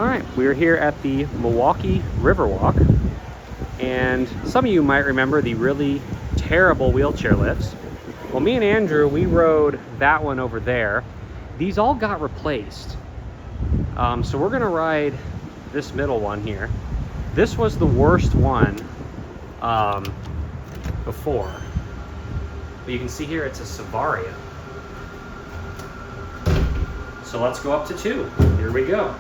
All right, we're here at the Milwaukee Riverwalk, and some of you might remember the really terrible wheelchair lifts. Well, me and Andrew, we rode that one over there. These all got replaced. So we're gonna ride this middle one here. This was the worst one before. But you can see here it's a Savaria. So let's go up to 2. Here we go.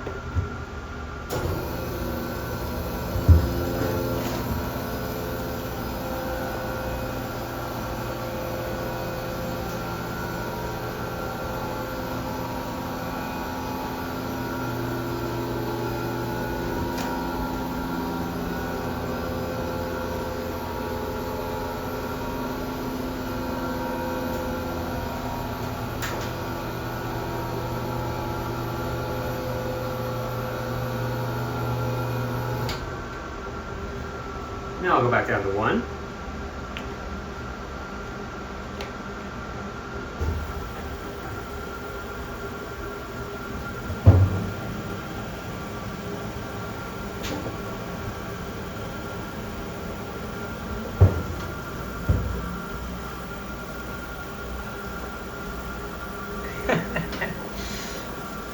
Now I'll go back down to 1.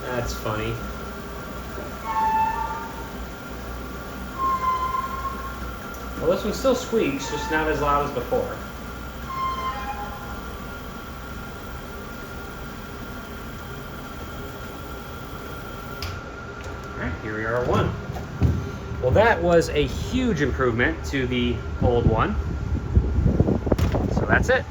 That's funny. Well, this one still squeaks, just not as loud as before. All right, here we are at 1. Well, that was a huge improvement to the old one. So that's it.